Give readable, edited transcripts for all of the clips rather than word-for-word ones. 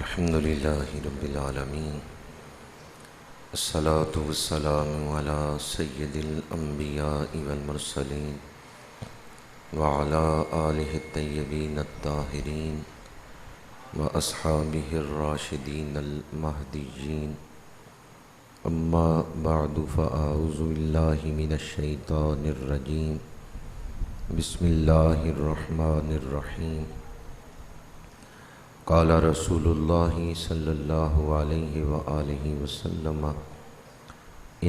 الحمد لله رب العالمين، الصلاة والسلام على سيد الأنبياء والمرسلين وعلى آله الطيبين الطاهرين وأصحابه الراشدين المهديين. أما بعد فأعوذ بالله من الشيطان الرجيم. بسم الله الرحمن الرحيم. قال رسول الله صلى الله عليه وآله وسلم: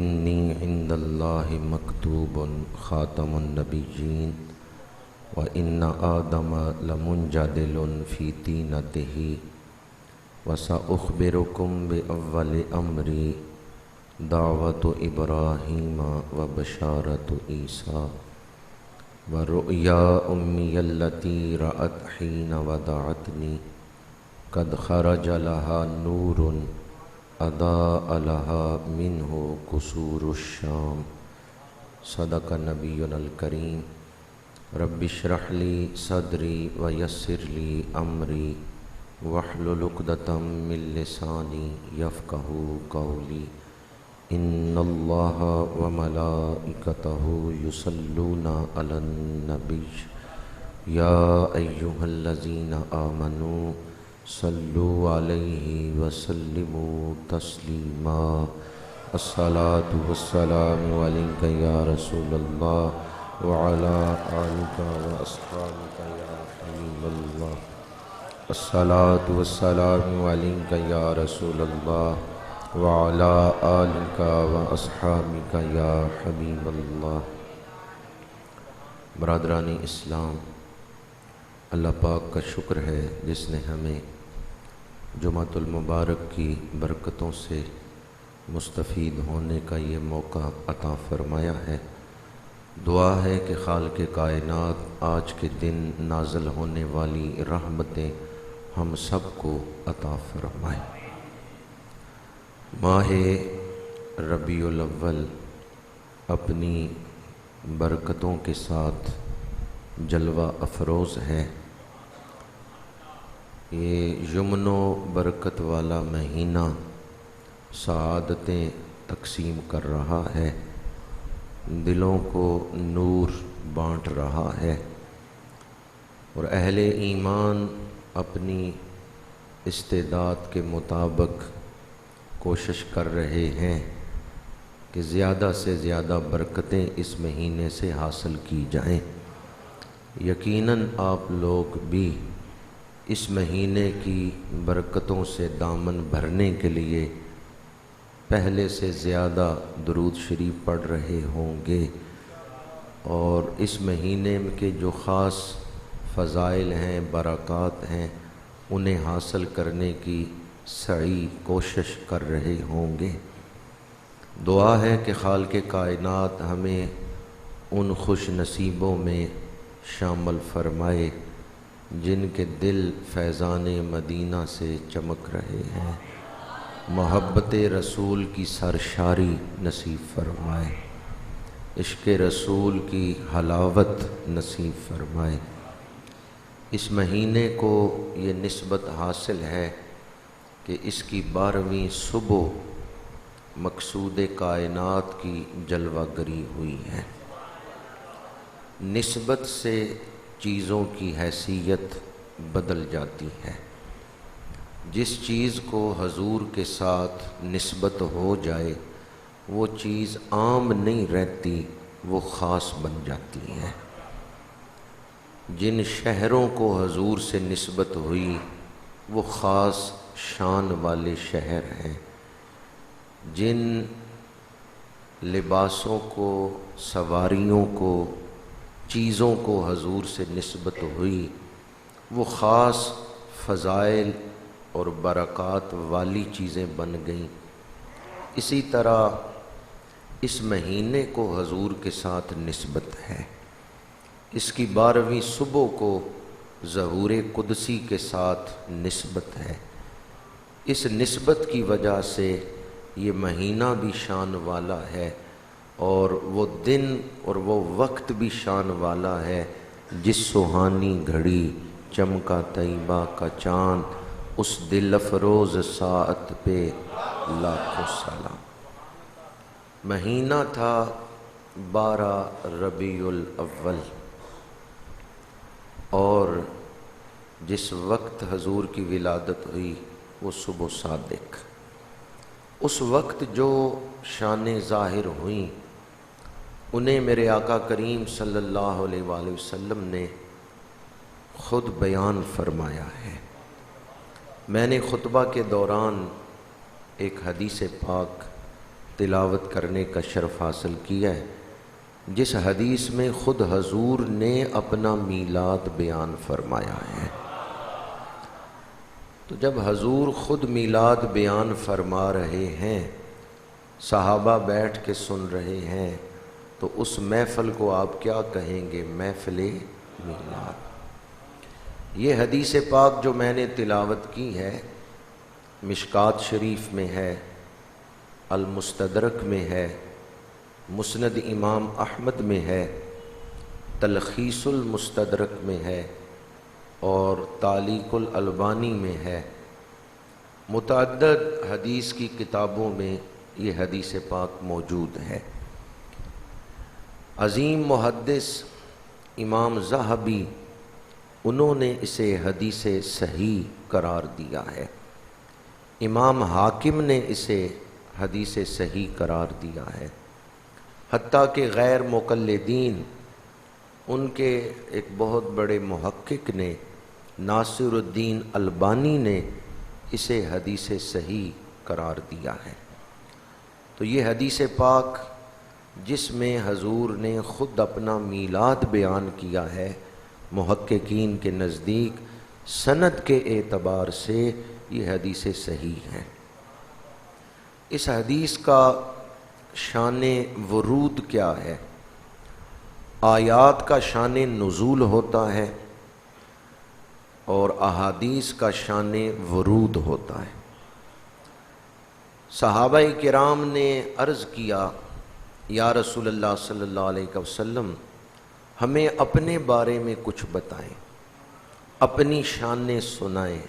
إني عند الله مكتوب خاتم النبيين وإن آدم لمنجدل في طينته وسأخبركم بأول أمري دعوة إبراهيم وبشارة عيسى ورؤيا أمي التي رأت حين ودعتني قد خرج لها نور أضاء لها منه قصور الشام. صدق نبينا الكريم. رب اشرح لي صدري ويسر لي أمري واحلل عقدة من لساني يفقهوا قولي. إن الله وملائكته يصلون على النبي يا أيها الذين آمنوا صلوا عليه وسلموا تسليما. الصلاة والسلام عليك يا رسول الله وعلى آلك وأصحابك يا حبيب الله. الصلاة والسلام عليك يا رسول الله وعلى آلك وأصحابك يا حبيب الله. برادران اسلام، اللہ پاک کا شکر ہے جس نے ہمیں جمعۃ المبارک کی برکتوں سے مستفید ہونے کا یہ موقع عطا فرمایا ہے. دعا ہے کہ خالق کائنات آج کے دن نازل ہونے والی رحمتیں ہم سب کو عطا فرمائے. ماہ ربیع الاول اپنی برکتوں کے ساتھ جلوہ افروز ہے. یہ یمن و برکت والا مہینہ سعادتیں تقسیم کر رہا ہے، دلوں کو نور بانٹ رہا ہے، اور اہل ایمان اپنی استعداد کے مطابق کوشش کر رہے ہیں کہ زیادہ سے زیادہ برکتیں اس مہینے سے حاصل کی جائیں. یقیناً آپ لوگ بھی اس مہینے کی برکتوں سے دامن بھرنے کے لیے پہلے سے زیادہ درود شریف پڑھ رہے ہوں گے، اور اس مہینے کے جو خاص فضائل ہیں، برکات ہیں، انہیں حاصل کرنے کی سعی کوشش کر رہے ہوں گے. دعا ہے کہ خالق کائنات ہمیں ان خوش نصیبوں میں شامل فرمائے جن کے دل فیضان مدینہ سے چمک رہے ہیں. محبت رسول کی سرشاری نصیب فرمائے، عشق رسول کی حلاوت نصیب فرمائے. اس مہینے کو یہ نسبت حاصل ہے کہ اس کی 12ویں صبح مقصود کائنات کی جلوہ گری ہوئی ہے. نسبت سے چیزوں کی حیثیت بدل جاتی ہے. جس چیز کو حضور کے ساتھ نسبت ہو جائے وہ چیز عام نہیں رہتی، وہ خاص بن جاتی ہے. جن شہروں کو حضور سے نسبت ہوئی وہ خاص شان والے شہر ہیں. جن لباسوں کو، سواریوں کو، چیزوں کو حضور سے نسبت ہوئی وہ خاص فضائل اور برکات والی چیزیں بن گئیں. اسی طرح اس مہینے کو حضور کے ساتھ نسبت ہے. اس کی 12ویں صبح کو ظہور قدسی کے ساتھ نسبت ہے. اس نسبت کی وجہ سے یہ مہینہ بھی شان والا ہے، اور وہ دن اور وہ وقت بھی شان والا ہے جس سہانی گھڑی چمکا طیبہ کا چاند اس دل افروز ساعت پہ لاکھوں سلام۔ مہینہ تھا 12 ربیع الاول، اور جس وقت حضور کی ولادت ہوئی وہ صبح صادق۔ اس وقت جو شان ظاہر ہوئیں انہیں میرے آقا کریم صلی اللہ علیہ وآلہ وسلم نے خود بیان فرمایا ہے۔ میں نے خطبہ کے دوران ایک حدیث پاک تلاوت کرنے کا شرف حاصل کیا ہے، جس حدیث میں خود حضور نے اپنا میلاد بیان فرمایا ہے۔ تو جب حضور خود میلاد بیان فرما رہے ہیں، صحابہ بیٹھ کے سن رہے ہیں، تو اس محفل کو آپ کیا کہیں گے؟ محفل میلاد۔ یہ حدیث پاک جو میں نے تلاوت کی ہے، مشکات شریف میں ہے، المستدرک میں ہے، مسند امام احمد میں ہے، تلخیص المستدرک میں ہے، اور تعلیق الالبانی میں ہے۔ متعدد حدیث کی کتابوں میں یہ حدیث پاک موجود ہے۔ عظیم محدث امام ذہبی انہوں نے اسے حدیث صحیح قرار دیا ہے، امام حاکم نے اسے حدیث صحیح قرار دیا ہے، حتیٰ کہ غیر مقلدین ان کے ایک بہت بڑے محقق نے، ناصر الدین البانی نے اسے حدیث صحیح قرار دیا ہے۔ تو یہ حدیث پاک جس میں حضور نے خود اپنا میلاد بیان کیا ہے، محققین کے نزدیک سند کے اعتبار سے یہ حدیث صحیح ہے۔ اس حدیث کا شان ورود کیا ہے؟ آیات کا شان نزول ہوتا ہے اور احادیث کا شان ورود ہوتا ہے۔ صحابہ کرام نے عرض کیا، یا رسول اللہ صلی اللہ علیہ وسلم، ہمیں اپنے بارے میں کچھ بتائیں، اپنی شانیں سنائیں،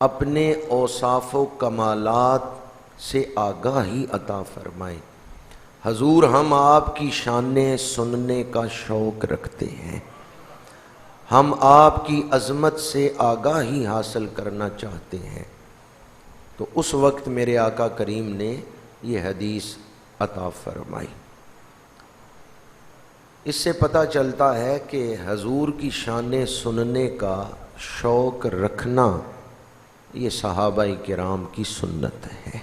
اپنے اوصاف و کمالات سے آگاہی عطا فرمائیں۔ حضور، ہم آپ کی شانیں سننے کا شوق رکھتے ہیں، ہم آپ کی عظمت سے آگاہی حاصل کرنا چاہتے ہیں۔ تو اس وقت میرے آقا کریم نے یہ حدیث عطا فرمائی۔ اس سے پتہ چلتا ہے کہ حضور کی شانیں سننے کا شوق رکھنا یہ صحابہ کرام کی سنت ہے۔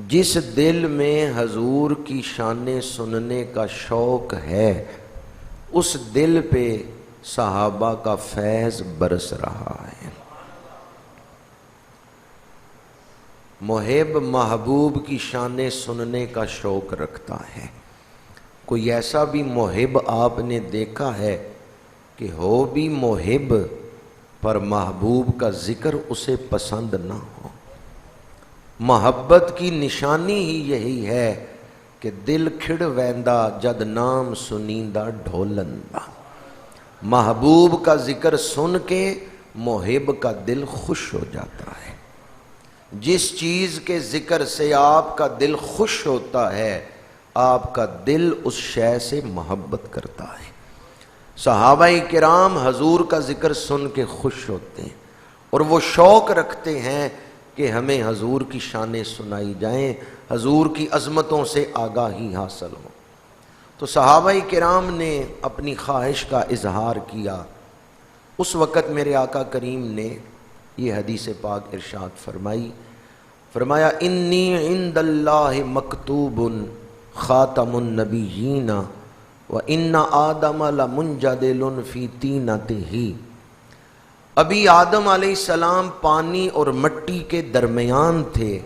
جس دل میں حضور کی شانیں سننے کا شوق ہے، اس دل پہ صحابہ کا فیض برس رہا ہے۔ محب محبوب کی شانیں سننے کا شوق رکھتا ہے۔ کوئی ایسا بھی محب آپ نے دیکھا ہے کہ ہو بھی محب پر محبوب کا ذکر اسے پسند نہ ہو؟ محبت کی نشانی ہی یہی ہے کہ دل کھڑ ویندا جد نام سنیندا ڈھولندا۔ محبوب کا ذکر سن کے محب کا دل خوش ہو جاتا ہے۔ جس چیز کے ذکر سے آپ کا دل خوش ہوتا ہے، آپ کا دل اس شے سے محبت کرتا ہے۔ صحابہ کرام حضور کا ذکر سن کے خوش ہوتے ہیں اور وہ شوق رکھتے ہیں کہ ہمیں حضور کی شانیں سنائی جائیں، حضور کی عظمتوں سے آگاہی حاصل ہو۔ تو صحابہ کرام نے اپنی خواہش کا اظہار کیا۔ اس وقت میرے آقا کریم نے یہ حدیث پاک ارشاد فرمایا انی عند اللہ مکتوب خاتم النبیین وَإِنَّ آدَمَ لَمُنْجَدِلٌ فِي طِينَتِهِ۔ ابھی آدم علیہ السلام پانی اور مٹی کے درمیان تھے،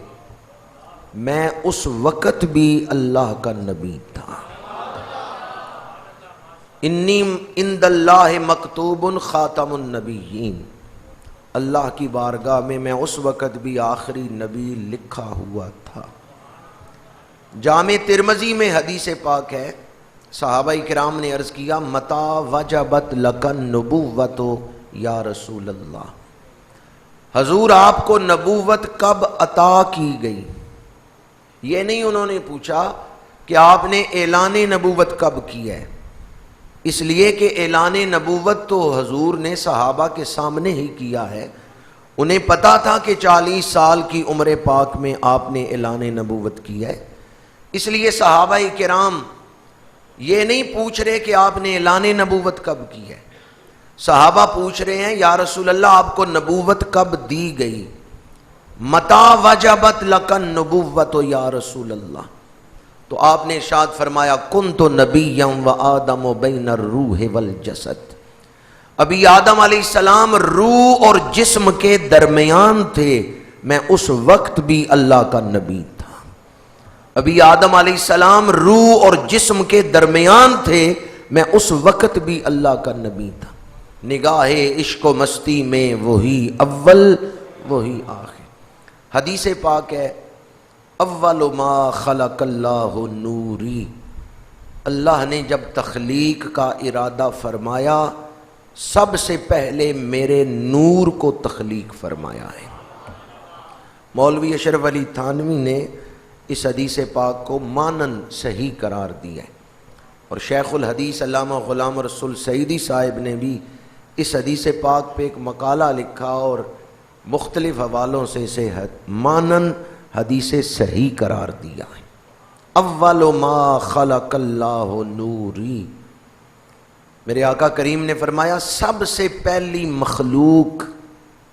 میں اس وقت بھی اللہ کا نبی تھا۔ انی عند اللہ مکتوب خاتم النبیین، اللہ کی بارگاہ میں اس وقت بھی آخری نبی لکھا ہوا تھا۔ جامع ترمذی میں حدیث پاک ہے، صحابہ کرام نے عرض کیا متا وجبت لک النبوۃ یا رسول اللہ، حضور آپ کو نبوت کب عطا کی گئی؟ یہ نہیں انہوں نے پوچھا کہ آپ نے اعلان نبوت کب کیا ہے، اس لیے کہ اعلان نبوت تو حضور نے صحابہ کے سامنے ہی کیا ہے، انہیں پتا تھا کہ 40 سال کی عمر پاک میں آپ نے اعلان نبوت کیا ہے، اس لیے صحابہ کرام یہ نہیں پوچھ رہے کہ آپ نے اعلان نبوت کب کی ہے، صحابہ پوچھ رہے ہیں یا رسول اللہ آپ کو نبوت کب دی گئی؟ متا وجبت لکن نبوت یا رسول اللہ، تو آپ نے ارشاد فرمایا کنت نبیا و آدم بین الروح والجسد، ابھی آدم علیہ السلام روح اور جسم کے درمیان تھے، میں اس وقت بھی اللہ کا نبی تھا۔ ابھی آدم علیہ السلام روح اور جسم کے درمیان تھے، میں اس وقت بھی اللہ کا نبی تھا۔ نگاہ عشق و مستی میں وہی اول وہی آخر۔ حدیث پاک ہے اول ما خلق اللہ نوری، اللہ نے جب تخلیق کا ارادہ فرمایا سب سے پہلے میرے نور کو تخلیق فرمایا ہے۔ مولوی اشرف علی تھانوی نے اس حدیث پاک کو مانن صحیح قرار دیا ہے، اور شیخ الحدیث علامہ غلام رسول سعیدی صاحب نے بھی اس حدیث پاک پہ ایک مقالہ لکھا اور مختلف حوالوں سے اسے مانن حدیث صحیح قرار دیا ہے۔ اول ما خلق اللہ نوری، میرے آقا کریم نے فرمایا سب سے پہلی مخلوق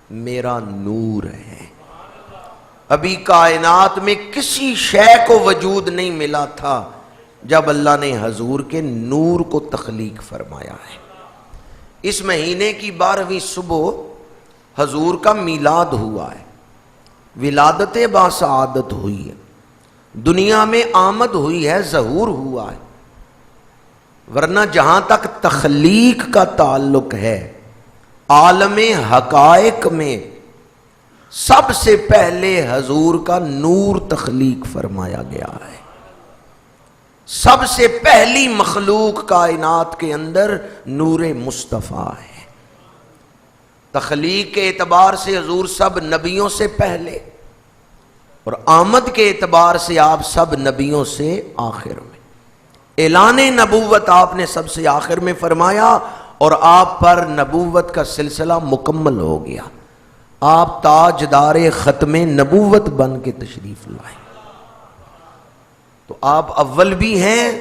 میرا نور ہے۔ ابھی کائنات میں کسی شے کو وجود نہیں ملا تھا جب اللہ نے حضور کے نور کو تخلیق فرمایا ہے۔ اس مہینے کی 12ویں صبح حضور کا میلاد ہوا ہے، ولادت باسعادت ہوئی ہے، دنیا میں آمد ہوئی ہے، ظہور ہوا ہے، ورنہ جہاں تک تخلیق کا تعلق ہے عالم حقائق میں سب سے پہلے حضور کا نور تخلیق فرمایا گیا ہے۔ سب سے پہلی مخلوق کائنات کے اندر نور مصطفیٰ ہے۔ تخلیق کے اعتبار سے حضور سب نبیوں سے پہلے، اور آمد کے اعتبار سے آپ سب نبیوں سے آخر میں۔ اعلان نبوت آپ نے سب سے آخر میں فرمایا، اور آپ پر نبوت کا سلسلہ مکمل ہو گیا، آپ تاجدار ختم نبوت بن کے تشریف لائے۔ تو آپ اول بھی ہیں،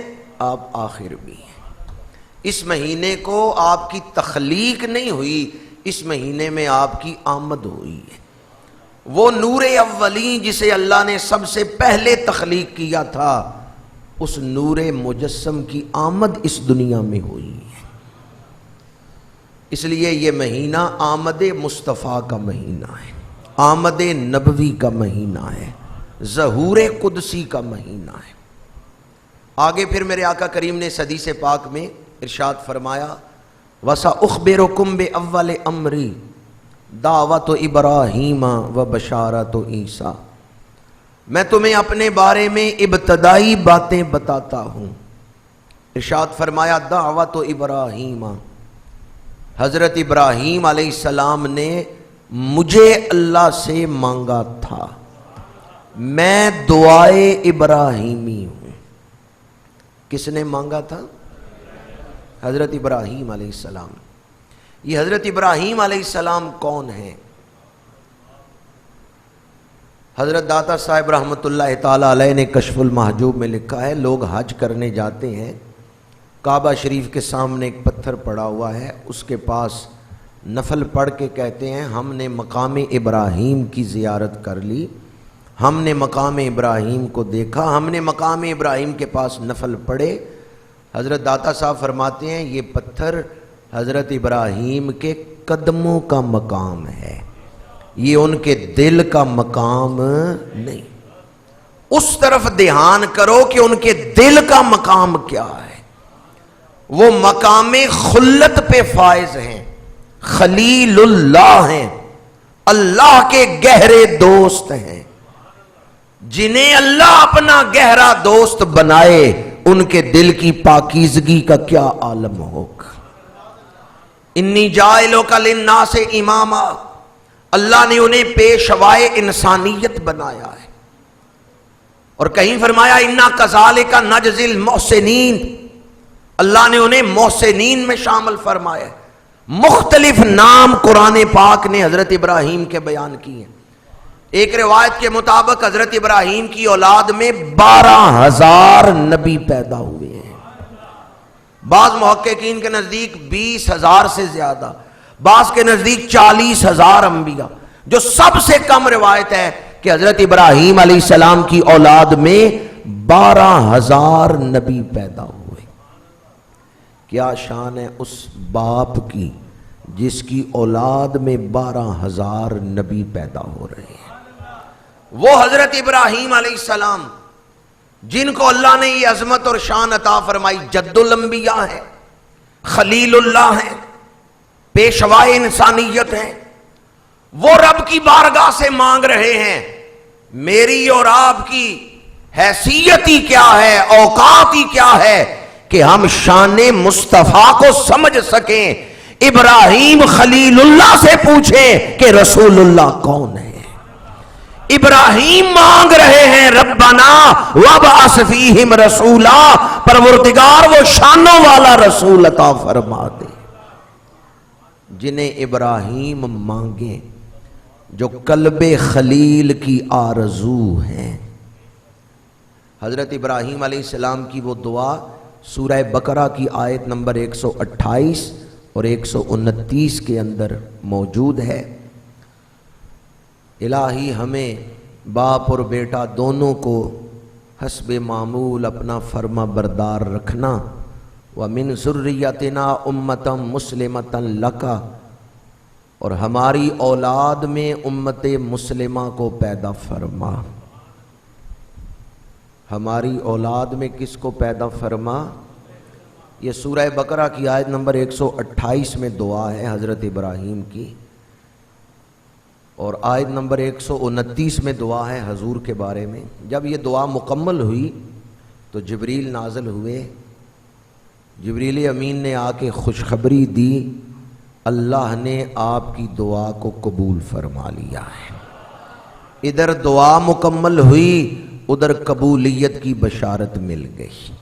آپ آخر بھی ہیں۔ اس مہینے کو آپ کی تخلیق نہیں ہوئی، اس مہینے میں آپ کی آمد ہوئی ہے۔ وہ نور اولین جسے اللہ نے سب سے پہلے تخلیق کیا تھا، اس نور مجسم کی آمد اس دنیا میں ہوئی ہے۔ اس لیے یہ مہینہ آمد مصطفیٰ کا مہینہ ہے، آمد نبوی کا مہینہ ہے، ظہور قدسی کا مہینہ ہے۔ آگے پھر میرے آقا کریم نے اس حدیث پاک میں ارشاد فرمایا وَسَأُخْبِرُكُمْ بِأَوَّلِ أَمْرِ دعوت ابراہیم و بشارت عیسیٰ، میں تمہیں اپنے بارے میں ابتدائی باتیں بتاتا ہوں۔ ارشاد فرمایا دعوت ابراہیم، حضرت ابراہیم علیہ السلام نے مجھے اللہ سے مانگا تھا، میں دعائے ابراہیمی ہوں۔ کس نے مانگا تھا؟ حضرت ابراہیم علیہ السلام۔ یہ حضرت ابراہیم علیہ السلام کون ہیں؟ حضرت داتا صاحب رحمۃ اللہ تعالی علیہ نے کشف المحجوب میں لکھا ہے، لوگ حج کرنے جاتے ہیں، کعبہ شریف کے سامنے ایک پتھر پڑا ہوا ہے، اس کے پاس نفل پڑھ کے کہتے ہیں ہم نے مقام ابراہیم کی زیارت کر لی، ہم نے مقام ابراہیم کو دیکھا، ہم نے مقام ابراہیم کے پاس نفل پڑھے۔ حضرت داتا صاحب فرماتے ہیں یہ پتھر حضرت ابراہیم کے قدموں کا مقام ہے، یہ ان کے دل کا مقام نہیں۔ اس طرف دھیان کرو کہ ان کے دل کا مقام کیا ہے۔ وہ مقام خلت پہ فائز ہیں، خلیل اللہ ہیں، اللہ کے گہرے دوست ہیں۔ جنہیں اللہ اپنا گہرا دوست بنائے ان کے دل کی پاکیزگی کا کیا عالم ہوگا۔ انی جائلک للناس اماما، اللہ نے انہیں پیشوائے انسانیت بنایا ہے، اور کہیں فرمایا انا کذالک نجزی المحسنین، اللہ نے انہیں محسنین میں شامل فرمایا ہے۔ مختلف نام قرآن پاک نے حضرت ابراہیم کے بیان کیے ہیں۔ ایک روایت کے مطابق حضرت ابراہیم کی اولاد میں 12,000 نبی پیدا ہوئے ہیں، بعض محققین کے نزدیک 20,000 سے زیادہ، بعض کے نزدیک 40,000 انبیاء۔ جو سب سے کم روایت ہے کہ حضرت ابراہیم علیہ السلام کی اولاد میں 12,000 نبی پیدا ہوئے۔ کیا شان ہے اس باپ کی جس کی اولاد میں 12,000 نبی پیدا ہو رہے ہیں۔ وہ حضرت ابراہیم علیہ السلام جن کو اللہ نے یہ عظمت اور شان عطا فرمائی، جد الانبیاء ہے، خلیل اللہ ہے، پیشوائے انسانیت ہیں، وہ رب کی بارگاہ سے مانگ رہے ہیں میری اور آپ کی حیثیت ہی کیا ہے، اوقات ہی کیا ہے کہ ہم شان مصطفیٰ کو سمجھ سکیں۔ ابراہیم خلیل اللہ سے پوچھیں کہ رسول اللہ کون ہے۔ ابراہیم مانگ رہے ہیں ربنا وابعث فیہم رسولا، پروردگار وہ شانوں والا رسول عطا فرما دے۔ جنہیں ابراہیم مانگیں، جو قلب خلیل کی آرزو ہے۔ حضرت ابراہیم علیہ السلام کی وہ دعا سورہ بقرہ کی آیت نمبر 128 اور 129 کے اندر موجود ہے۔ الہی ہمیں باپ اور بیٹا دونوں کو حسب معمول اپنا فرما بردار رکھنا، وَمِن ذُرِّيَّتِنَا أُمَّةً مُسْلِمَةً لَكَ، اور ہماری اولاد میں امت مسلمہ کو پیدا فرما۔ ہماری اولاد میں کس کو پیدا فرما؟ یہ سورہ بقرہ کی آیت نمبر 128 میں دعا ہے حضرت ابراہیم کی، اور آیت نمبر 129 میں دعا ہے حضور کے بارے میں۔ جب یہ دعا مکمل ہوئی تو جبریل نازل ہوئے، جبریل امین نے آ کے خوشخبری دی اللہ نے آپ کی دعا کو قبول فرما لیا ہے۔ ادھر دعا مکمل ہوئی، ادھر قبولیت کی بشارت مل گئی۔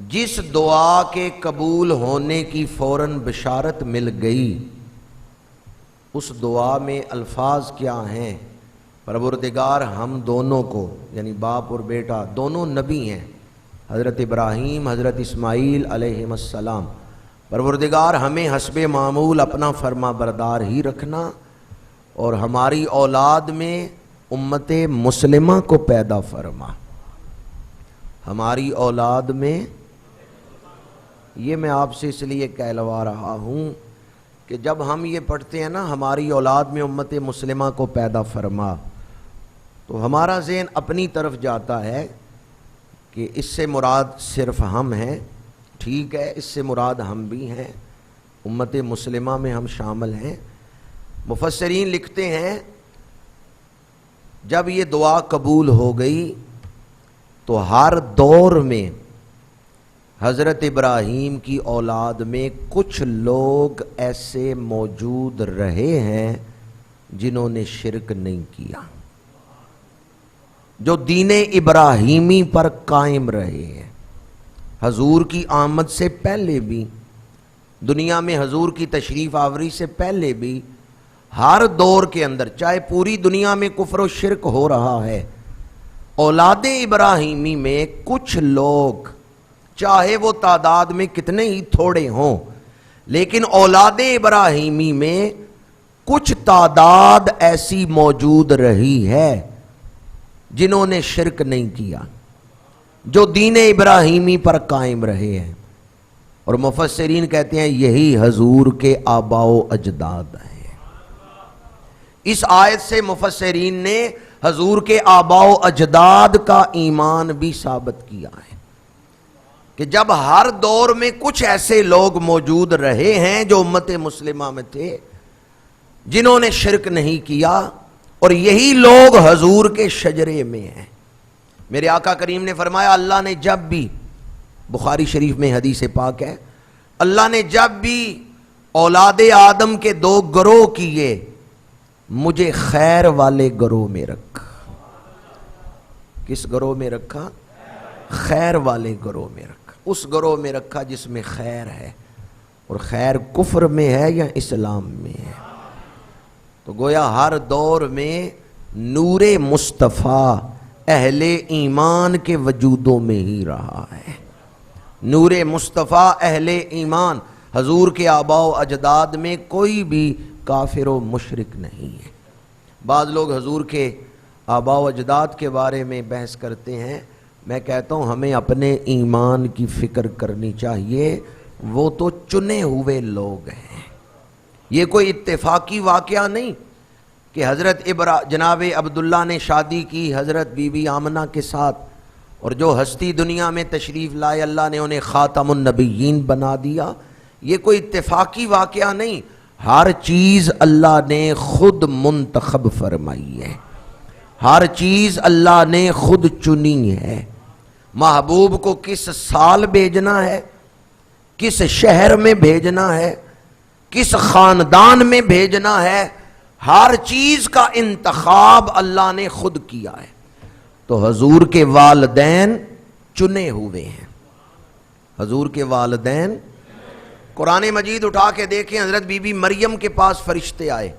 جس دعا کے قبول ہونے کی فوراً بشارت مل گئی، اس دعا میں الفاظ کیا ہیں؟ پروردگار ہم دونوں کو، یعنی باپ اور بیٹا دونوں نبی ہیں، حضرت ابراہیم حضرت اسماعیل علیہم السلام، پروردگار ہمیں حسب معمول اپنا فرما بردار ہی رکھنا، اور ہماری اولاد میں امت مسلمہ کو پیدا فرما۔ ہماری اولاد میں، یہ میں آپ سے اس لیے کہلوا رہا ہوں کہ جب ہم یہ پڑھتے ہیں نا ہماری اولاد میں امت مسلمہ کو پیدا فرما، تو ہمارا ذہن اپنی طرف جاتا ہے کہ اس سے مراد صرف ہم ہیں۔ ٹھیک ہے، اس سے مراد ہم بھی ہیں، امت مسلمہ میں ہم شامل ہیں۔ مفسرین لکھتے ہیں جب یہ دعا قبول ہو گئی تو ہر دور میں حضرت ابراہیم کی اولاد میں کچھ لوگ ایسے موجود رہے ہیں جنہوں نے شرک نہیں کیا، جو دین ابراہیمی پر قائم رہے ہیں۔ حضور کی آمد سے پہلے بھی، دنیا میں حضور کی تشریف آوری سے پہلے بھی، ہر دور کے اندر، چاہے پوری دنیا میں کفر و شرک ہو رہا ہے، اولاد ابراہیمی میں کچھ لوگ، چاہے وہ تعداد میں کتنے ہی تھوڑے ہوں، لیکن اولاد ابراہیمی میں کچھ تعداد ایسی موجود رہی ہے جنہوں نے شرک نہیں کیا، جو دین ابراہیمی پر قائم رہے ہیں۔ اور مفسرین کہتے ہیں یہی حضور کے آباء و اجداد ہیں۔ اس آیت سے مفسرین نے حضور کے آباء و اجداد کا ایمان بھی ثابت کیا ہے کہ جب ہر دور میں کچھ ایسے لوگ موجود رہے ہیں جو امت مسلمہ میں تھے جنہوں نے شرک نہیں کیا، اور یہی لوگ حضور کے شجرے میں ہیں۔ میرے آقا کریم نے فرمایا اللہ نے جب بھی، بخاری شریف میں حدیث پاک ہے، اللہ نے جب بھی اولاد آدم کے دو گروہ کیے، مجھے خیر والے گروہ میں رکھ۔ کس گروہ میں رکھا؟ خیر والے گروہ میں رکھا، اس گروہ میں رکھا جس میں خیر ہے، اور خیر کفر میں ہے یا اسلام میں ہے؟ تو گویا ہر دور میں نور مصطفیٰ اہل ایمان کے وجودوں میں ہی رہا ہے۔ نور مصطفیٰ اہل ایمان، حضور کے آباء و اجداد میں کوئی بھی کافر و مشرک نہیں ہے۔ بعض لوگ حضور کے آباء و اجداد کے بارے میں بحث کرتے ہیں، میں کہتا ہوں ہمیں اپنے ایمان کی فکر کرنی چاہیے، وہ تو چنے ہوئے لوگ ہیں۔ یہ کوئی اتفاقی واقعہ نہیں کہ حضرت جناب عبداللہ نے شادی کی حضرت بی بی آمنہ کے ساتھ، اور جو ہستی دنیا میں تشریف لائے اللہ نے انہیں خاتم النبیین بنا دیا۔ یہ کوئی اتفاقی واقعہ نہیں، ہر چیز اللہ نے خود منتخب فرمائی ہے، ہر چیز اللہ نے خود چنی ہے۔ محبوب کو کس سال بھیجنا ہے، کس شہر میں بھیجنا ہے، کس خاندان میں بھیجنا ہے، ہر چیز کا انتخاب اللہ نے خود کیا ہے۔ تو حضور کے والدین چنے ہوئے ہیں، حضور کے والدین۔ قرآن مجید اٹھا کے دیکھیں، حضرت بی بی مریم کے پاس فرشتے آئے،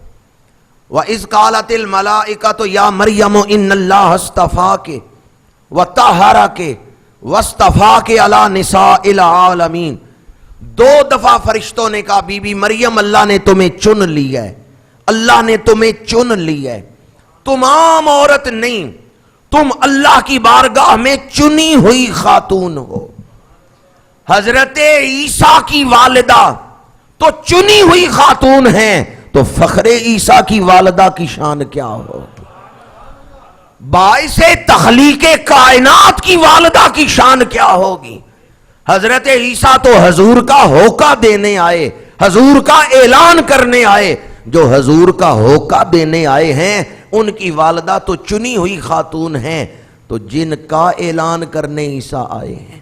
وَإِذْ قَالَتِ الْمَلَائِكَةُ يَا مَرْيَمُ إِنَّ اللَّهَ اصْطَفَاكِ وَطَهَّرَكِ وَاصْطَفَاكِ عَلَى نِسَاءِ الْعَالَمِينَ۔ دو دفعہ فرشتوں نے کہا بی بی مریم اللہ نے تمہیں چن لیا ہے، اللہ نے تمہیں چن لیا ہے، تم عام عورت نہیں، تم اللہ کی بارگاہ میں چنی ہوئی خاتون ہو۔ حضرت عیسیٰ کی والدہ تو چنی ہوئی خاتون ہیں، تو فخر عیسیٰ کی والدہ کی شان کیا ہو؟ باعث تخلیق کائنات کی والدہ کی شان کیا ہوگی؟ حضرت عیسیٰ تو حضور کا ہوکہ دینے آئے، حضور کا اعلان کرنے آئے۔ جو حضور کا ہوکہ دینے آئے ہیں ان کی والدہ تو چنی ہوئی خاتون ہیں، تو جن کا اعلان کرنے عیسیٰ آئے ہیں،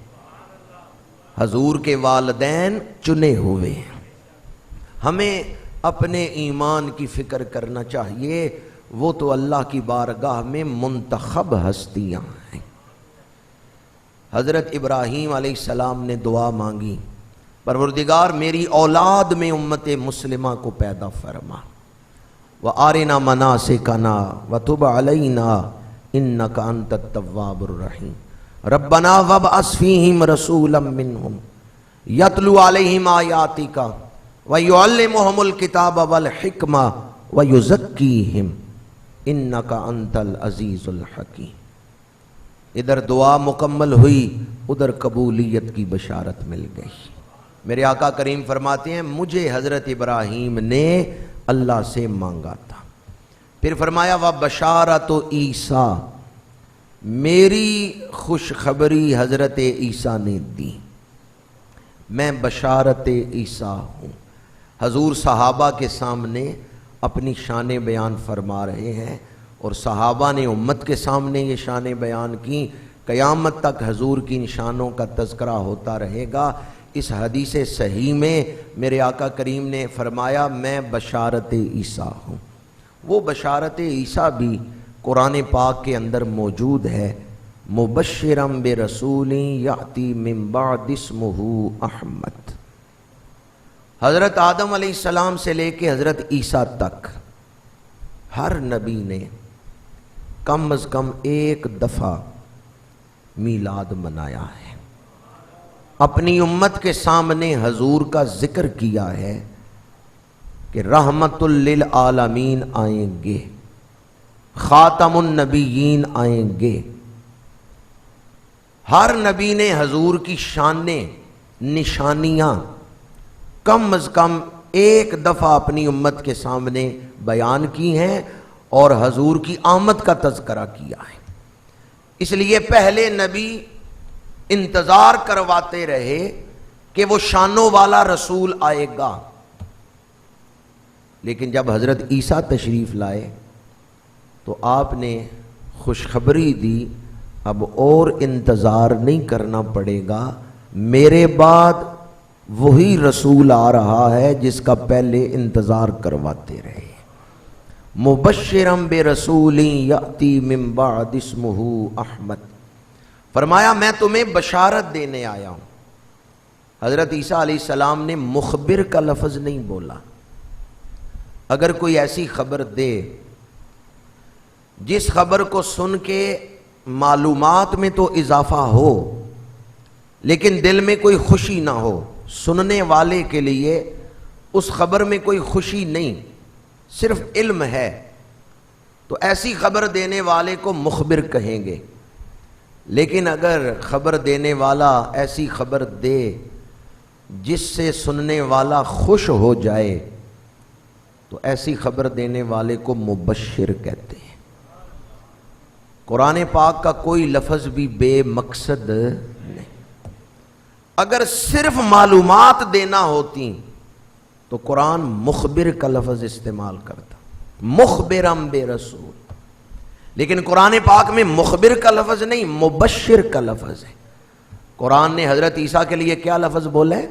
حضور کے والدین چنے ہوئے ہیں۔ ہمیں اپنے ایمان کی فکر کرنا چاہیے، وہ تو اللہ کی بارگاہ میں منتخب ہستیاں ہیں۔ حضرت ابراہیم علیہ السلام نے دعا مانگی، پروردگار میری اولاد میں امت مسلمہ کو پیدا فرما، وَآرِنَا مَنَاسِكَنَا وَتُبْ عَلَيْنَا إِنَّكَ أَنْتَ التَّوَّابُ الرَّحِيمُ رَبَّنَا وَابْعَثْ فِيهِمْ رَسُولًا مِّنْهُمْ يَتْلُو عَلَيْهِمْ آيَاتِكَ وَيُعَلِّمُهُمُ الْكِتَابَ وَالْحِكْمَةَ وَيُزَكِّيهِمْ إِنَّكَ أَنْتَ الْعَزِيزُ الْحَكِيمُ۔ ادھر دعا مکمل ہوئی، ادھر قبولیت کی بشارت مل گئی۔ میرے آقا کریم فرماتے ہیں مجھے حضرت ابراہیم نے اللہ سے مانگا تھا، پھر فرمایا وَبَشَارَةُ عیسیٰ، میری خوشخبری حضرت عیسیٰ نے دی، میں بشارت عیسیٰ ہوں۔ حضور صحابہ کے سامنے اپنی شانیں بیان فرما رہے ہیں، اور صحابہ نے امت کے سامنے یہ شانیں بیان کی، قیامت تک حضور کی ان شانوں کا تذکرہ ہوتا رہے گا۔ اس حدیث صحیح میں میرے آقا کریم نے فرمایا میں بشارت عیسیٰ ہوں۔ وہ بشارت عیسیٰ بھی قرآن پاک کے اندر موجود ہے، مبشرم برسول یاتی من بعد اسمہ احمد۔ حضرت آدم علیہ السلام سے لے کے حضرت عیسیٰ تک ہر نبی نے کم از کم ایک دفعہ میلاد منایا ہے، اپنی امت کے سامنے حضور کا ذکر کیا ہے کہ رحمت للعالمین آئیں گے، خاتم النبیین آئیں گے۔ ہر نبی نے حضور کی شانیں، نشانیاں کم از کم ایک دفعہ اپنی امت کے سامنے بیان کی ہیں، اور حضور کی آمد کا تذکرہ کیا ہے۔ اس لیے پہلے نبی انتظار کرواتے رہے کہ وہ شانوں والا رسول آئے گا، لیکن جب حضرت عیسیٰ تشریف لائے تو آپ نے خوشخبری دی اب اور انتظار نہیں کرنا پڑے گا، میرے بعد وہی رسول آ رہا ہے جس کا پہلے انتظار کرواتے رہے۔ مبشرا برسول یأتی من بعد اسمہ احمد، فرمایا میں تمہیں بشارت دینے آیا ہوں۔ حضرت عیسیٰ علیہ السلام نے مخبر کا لفظ نہیں بولا۔ اگر کوئی ایسی خبر دے جس خبر کو سن کے معلومات میں تو اضافہ ہو لیکن دل میں کوئی خوشی نہ ہو، سننے والے کے لیے اس خبر میں کوئی خوشی نہیں، صرف علم ہے، تو ایسی خبر دینے والے کو مخبر کہیں گے۔ لیکن اگر خبر دینے والا ایسی خبر دے جس سے سننے والا خوش ہو جائے تو ایسی خبر دینے والے کو مبشر کہتے ہیں۔ قرآن پاک کا کوئی لفظ بھی بے مقصد نہیں۔ اگر صرف معلومات دینا ہوتی تو قرآن مخبر کا لفظ استعمال کرتا، مخبرم بے رسول، لیکن قرآن پاک میں مخبر کا لفظ نہیں، مبشر کا لفظ ہے۔ قرآن نے حضرت عیسیٰ کے لیے کیا لفظ بولا ہے؟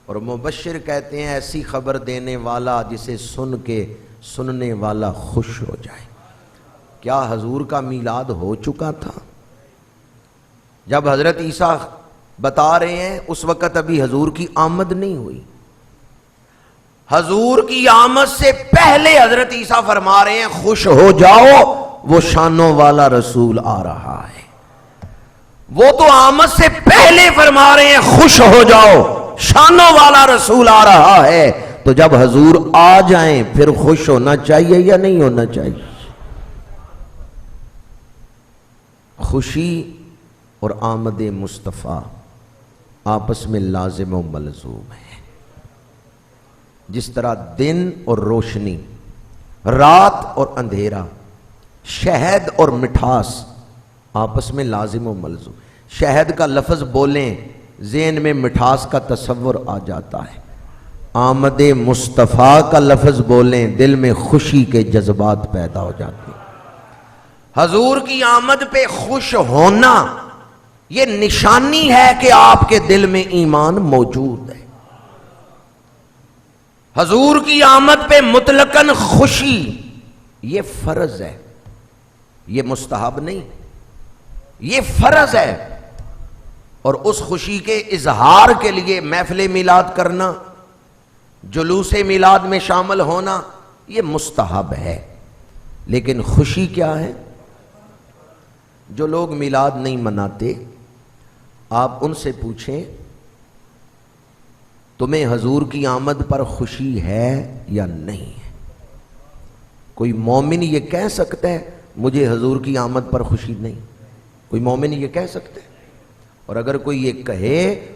اور مبشر کہتے ہیں ایسی خبر دینے والا جسے سن کے سننے والا خوش ہو جائے۔ کیا حضور کا میلاد ہو چکا تھا؟ جب حضرت عیسیٰ بتا رہے ہیں اس وقت ابھی حضور کی آمد نہیں ہوئی۔ حضور کی آمد سے پہلے حضرت عیسیٰ فرما رہے ہیں خوش ہو جاؤ، وہ شانوں والا رسول آ رہا ہے۔ وہ تو آمد سے پہلے فرما رہے ہیں خوش ہو جاؤ، شانوں والا رسول آ رہا ہے۔ تو جب حضور آ جائیں پھر خوش ہونا چاہیے یا نہیں ہونا چاہیے؟ خوشی اور آمد مصطفیٰ آپس میں لازم و ملزوم ہے۔ جس طرح دن اور روشنی، رات اور اندھیرا، شہد اور مٹھاس آپس میں لازم و ملزوم۔ شہد کا لفظ بولیں ذہن میں مٹھاس کا تصور آ جاتا ہے، آمد مصطفیٰ کا لفظ بولیں دل میں خوشی کے جذبات پیدا ہو جاتے ہیں۔ حضور کی آمد پہ خوش ہونا یہ نشانی ہے کہ آپ کے دل میں ایمان موجود ہے۔ حضور کی آمد پہ مطلقاً خوشی یہ فرض ہے، یہ مستحب نہیں، یہ فرض ہے۔ اور اس خوشی کے اظہار کے لیے محفل میلاد کرنا، جلوس میلاد میں شامل ہونا یہ مستحب ہے۔ لیکن خوشی کیا ہے؟ جو لوگ میلاد نہیں مناتے آپ ان سے پوچھیں تمہیں حضور کی آمد پر خوشی ہے یا نہیں ہے؟ کوئی مومن یہ کہہ سکتا ہے مجھے حضور کی آمد پر خوشی نہیں؟ کوئی مومن یہ کہہ سکتا ہے؟ اور اگر کوئی یہ کہے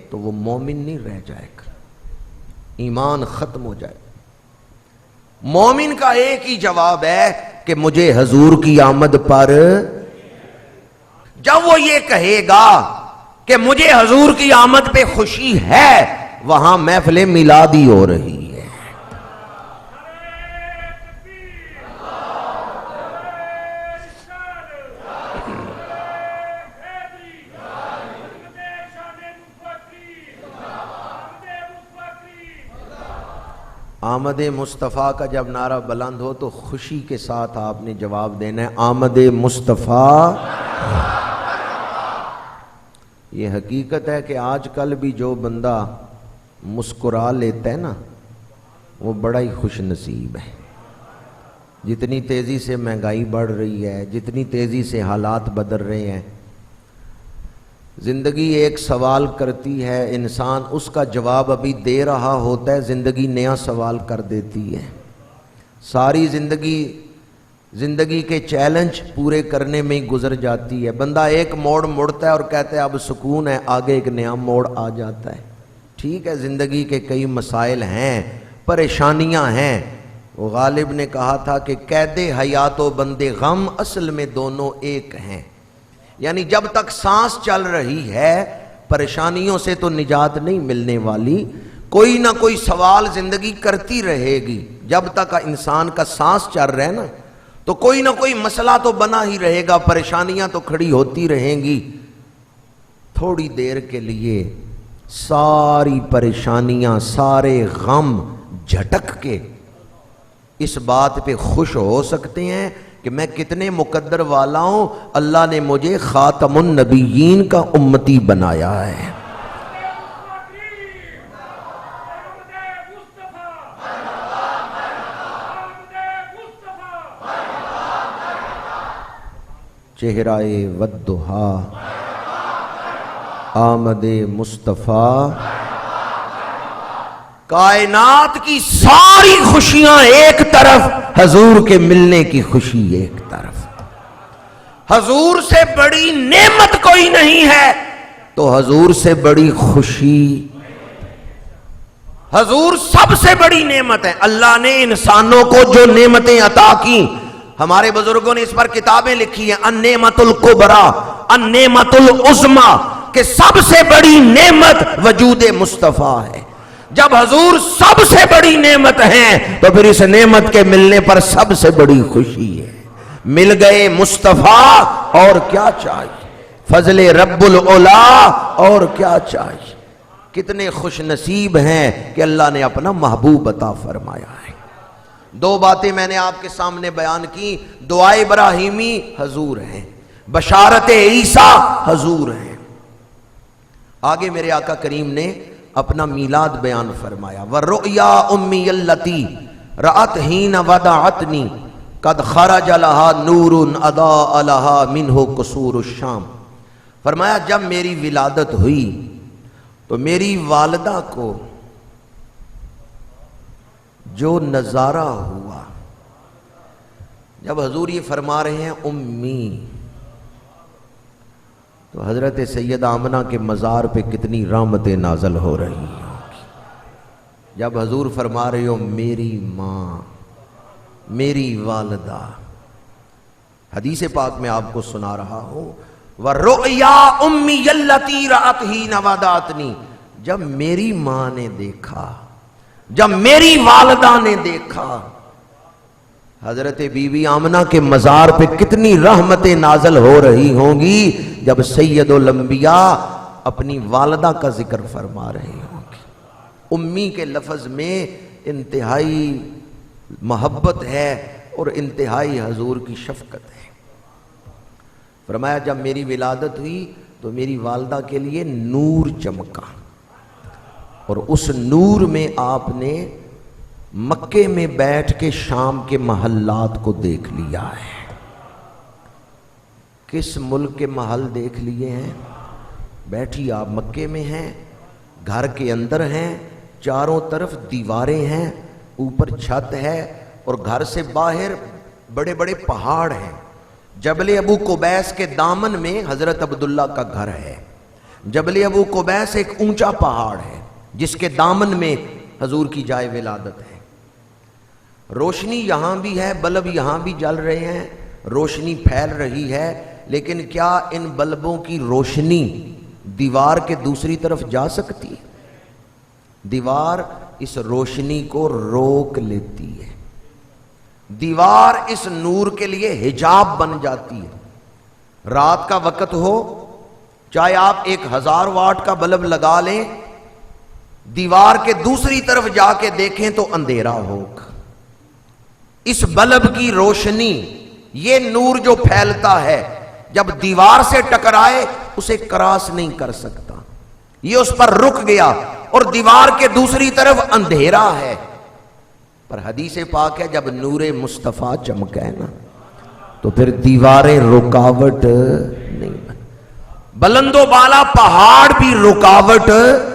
تو وہ مومن نہیں رہ جائے گا، ایمان ختم ہو جائے۔ مومن کا ایک ہی جواب ہے کہ مجھے حضور کی آمد پر، جب وہ یہ کہے گا کہ مجھے حضور کی آمد پہ خوشی ہے، وہاں محفل میلادی ہو رہی ہے۔ آمد مصطفیٰ کا جب نعرہ بلند ہو تو خوشی کے ساتھ آپ نے جواب دینا ہے آمد مصطفیٰ۔ یہ حقیقت ہے کہ آج کل بھی جو بندہ مسکرا لیتا ہے نا وہ بڑا ہی خوش نصیب ہے۔ جتنی تیزی سے مہنگائی بڑھ رہی ہے، جتنی تیزی سے حالات بدل رہے ہیں، زندگی ایک سوال کرتی ہے، انسان اس کا جواب ابھی دے رہا ہوتا ہے، زندگی نیا سوال کر دیتی ہے۔ ساری زندگی کے چیلنج پورے کرنے میں ہی گزر جاتی ہے۔ بندہ ایک موڑ مڑتا ہے اور کہتا ہے اب سکون ہے، آگے ایک نیا موڑ آ جاتا ہے۔ ٹھیک ہے زندگی کے کئی مسائل ہیں، پریشانیاں ہیں۔ وہ غالب نے کہا تھا کہ قید حیات و بند غم اصل میں دونوں ایک ہیں، یعنی جب تک سانس چل رہی ہے پریشانیوں سے تو نجات نہیں ملنے والی، کوئی نہ کوئی سوال زندگی کرتی رہے گی۔ جب تک انسان کا سانس چل رہا ہے نا تو کوئی نہ کوئی مسئلہ تو بنا ہی رہے گا، پریشانیاں تو کھڑی ہوتی رہیں گی۔ تھوڑی دیر کے لیے ساری پریشانیاں، سارے غم جھٹک کے اس بات پہ خوش ہو سکتے ہیں کہ میں کتنے مقدر والا ہوں، اللہ نے مجھے خاتم النبیین کا امتی بنایا ہے۔ چہرہ والضحا آمد مصطفیٰ، کائنات کی ساری خوشیاں ایک طرف، حضور کے ملنے کی خوشی ایک طرف۔ حضور سے بڑی نعمت کوئی نہیں ہے تو حضور سے بڑی خوشی، حضور سب سے بڑی نعمت ہے۔ اللہ نے انسانوں کو جو نعمتیں عطا کی، ہمارے بزرگوں نے اس پر کتابیں لکھی ہیں، النعمت الکبریٰ، النعمت العظمیٰ، کہ سب سے بڑی نعمت وجود مصطفیٰ ہے۔ جب حضور سب سے بڑی نعمت ہیں تو پھر اس نعمت کے ملنے پر سب سے بڑی خوشی ہے۔ مل گئے مصطفیٰ اور کیا چاہیے، فضل رب العلا اور کیا چاہیے۔ کتنے خوش نصیب ہیں کہ اللہ نے اپنا محبوب عطا فرمایا ہے۔ دو باتیں میں نے آپ کے سامنے بیان کی، دعائے ابراہیمی حضور ہیں، بشارت عیسیٰ حضور ہیں۔ آگے میرے آقا کریم نے اپنا میلاد بیان فرمایا، وَالرُّؤْيَا أُمِّيَ الَّتِي رَأَتْ حِينَ وَدَعَتْنِي قَدْ خَرَجَ لَهَا نُورٌ أَضَاءَ لَهَا مِنْهُ قُصُورُ الشَّامِ۔ فرمایا جب میری ولادت ہوئی تو میری والدہ کو جو نظارہ ہوا، جب حضور یہ فرما رہے ہیں امی، تو حضرت سیدہ آمنہ کے مزار پہ کتنی رحمتیں نازل ہو رہی ہیں۔ جب حضور فرما رہے ہو میری ماں، میری والدہ، حدیث پاک میں آپ کو سنا رہا ہوں، وَالرُّؤْيَا أُمِّيَ الَّتِي رَأَتْ حِينَ وَدَعَتْنِي، جب میری ماں نے دیکھا، جب میری والدہ نے دیکھا، حضرت بی بی آمنہ کے مزار پہ کتنی رحمتیں نازل ہو رہی ہوں گی جب سید الانبیاء اپنی والدہ کا ذکر فرما رہے ہوں گے۔ امی کے لفظ میں انتہائی محبت ہے اور انتہائی حضور کی شفقت ہے۔ فرمایا جب میری ولادت ہوئی تو میری والدہ کے لیے نور چمکا، اور اس نور میں آپ نے مکے میں بیٹھ کے شام کے محلات کو دیکھ لیا ہے۔ کس ملک کے محل دیکھ لیے ہیں؟ بیٹھی آپ مکے میں ہیں، گھر کے اندر ہیں، چاروں طرف دیواریں ہیں، اوپر چھت ہے، اور گھر سے باہر بڑے بڑے پہاڑ ہیں۔ جبل ابو قبیس کے دامن میں حضرت عبداللہ کا گھر ہے۔ جبل ابو قبیس ایک اونچا پہاڑ ہے جس کے دامن میں حضور کی جائے ولادت ہے۔ روشنی یہاں بھی ہے، بلب یہاں بھی جل رہے ہیں، روشنی پھیل رہی ہے، لیکن کیا ان بلبوں کی روشنی دیوار کے دوسری طرف جا سکتی؟ دیوار اس روشنی کو روک لیتی ہے، دیوار اس نور کے لیے حجاب بن جاتی ہے۔ رات کا وقت ہو، چاہے آپ 1000 واٹ کا بلب لگا لیں، دیوار کے دوسری طرف جا کے دیکھیں تو اندھیرا ہوگا۔ اس بلب کی روشنی، یہ نور جو پھیلتا ہے، جب دیوار سے ٹکرائے اسے کراس نہیں کر سکتا، یہ اس پر رک گیا، اور دیوار کے دوسری طرف اندھیرا ہے۔ پر حدیث پاک ہے جب نور مصطفیٰ چمکے نا تو پھر دیواریں رکاوٹ نہیں بنے، بلند و بالا پہاڑ بھی رکاوٹ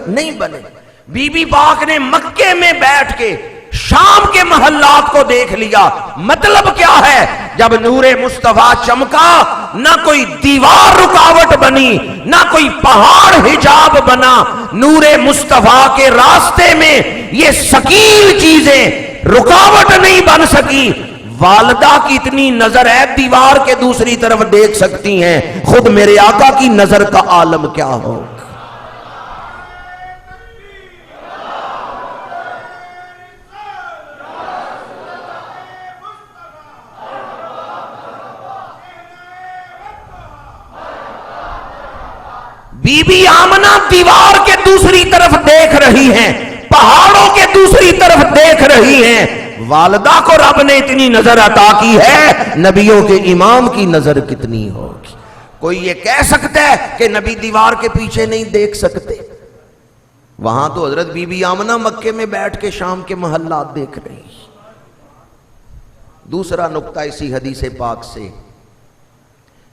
نہیں بنے۔ بی بی پاک نے مکے میں بیٹھ کے شام کے محلات کو دیکھ لیا۔ مطلب کیا ہے؟ جب نور مصطفیٰ چمکا، نہ کوئی دیوار رکاوٹ بنی، نہ کوئی پہاڑ حجاب بنا۔ نور مصطفیٰ کے راستے میں یہ ثقیل چیزیں رکاوٹ نہیں بن سکی۔ والدہ کی اتنی نظر ہے، دیوار کے دوسری طرف دیکھ سکتی ہیں، خود میرے آقا کی نظر کا عالم کیا ہو۔ بی بی آمنہ دیوار کے دوسری طرف دیکھ رہی ہیں، پہاڑوں کے دوسری طرف دیکھ رہی ہیں، والدہ کو رب نے اتنی نظر عطا کی ہے، نبیوں کے امام کی نظر کتنی ہوگی؟ کوئی یہ کہہ سکتا ہے کہ نبی دیوار کے پیچھے نہیں دیکھ سکتے؟ وہاں تو حضرت بی بی آمنہ مکے میں بیٹھ کے شام کے محلات دیکھ رہی۔ دوسرا نقطہ اسی حدیث پاک سے،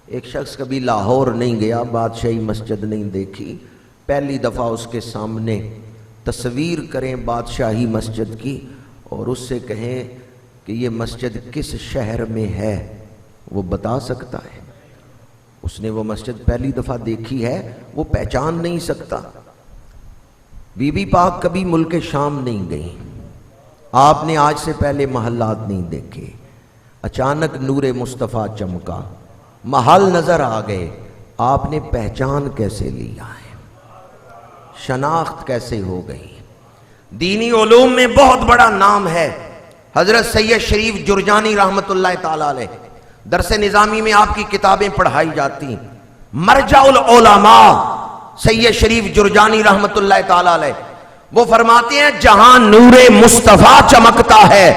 ایک شخص کبھی لاہور نہیں گیا، بادشاہی مسجد نہیں دیکھی، پہلی دفعہ اس کے سامنے تصویر کریں بادشاہی مسجد کی اور اس سے کہیں کہ یہ مسجد کس شہر میں ہے، وہ بتا سکتا ہے؟ اس نے وہ مسجد پہلی دفعہ دیکھی ہے، وہ پہچان نہیں سکتا۔ بی بی پاک کبھی ملک شام نہیں گئی، آپ نے آج سے پہلے محلات نہیں دیکھے، اچانک نور مصطفیٰ چمکا، محل نظر آ گئے، آپ نے پہچان کیسے لیا ہے؟ شناخت کیسے ہو گئی؟ دینی علوم میں بہت بڑا نام ہے حضرت سید شریف جرجانی رحمت اللہ تعالی علیہ، درس نظامی میں آپ کی کتابیں پڑھائی جاتی، مرجع العلماء سید شریف جرجانی رحمت اللہ تعالی علیہ، وہ فرماتے ہیں جہاں نور مصطفیٰ چمکتا ہے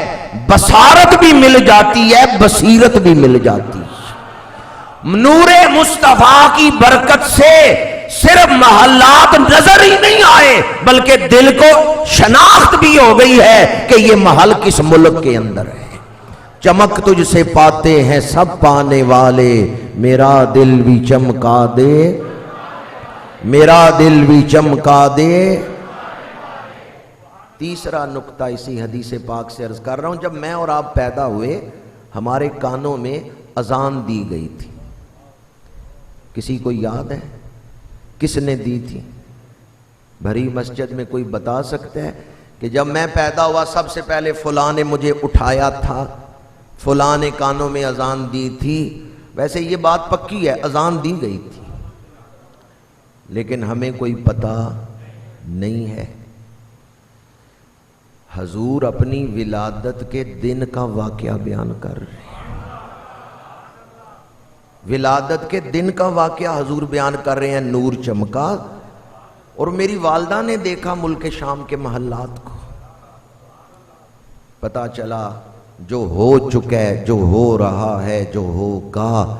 بصارت بھی مل جاتی ہے، بصیرت بھی مل جاتی ہے۔ نور مصطفیٰ کی برکت سے صرف محلات نظر ہی نہیں آئے بلکہ دل کو شناخت بھی ہو گئی ہے کہ یہ محل کس ملک کے اندر ہے۔ چمک تجھ سے پاتے ہیں سب پانے والے، میرا دل بھی چمکا دے، میرا دل بھی چمکا دے۔ تیسرا نقطہ اسی حدیث پاک سے عرض کر رہا ہوں، جب میں اور آپ پیدا ہوئے ہمارے کانوں میں اذان دی گئی تھی، کسی کو یاد ہے کس نے دی تھی؟ بھری مسجد میں کوئی بتا سکتا ہے کہ جب میں پیدا ہوا سب سے پہلے فلاں نے مجھے اٹھایا تھا، فلاں نے کانوں میں اذان دی تھی؟ ویسے یہ بات پکی ہے، اذان دی گئی تھی، لیکن ہمیں کوئی پتہ نہیں ہے۔ حضور اپنی ولادت کے دن کا واقعہ بیان کر رہے ہیں، ولادت کے دن کا واقعہ حضور بیان کر رہے ہیں، نور چمکا اور میری والدہ نے دیکھا ملک شام کے محلات کو، پتا چلا جو ہو چکا ہے، جو ہو رہا ہے، جو ہوگا،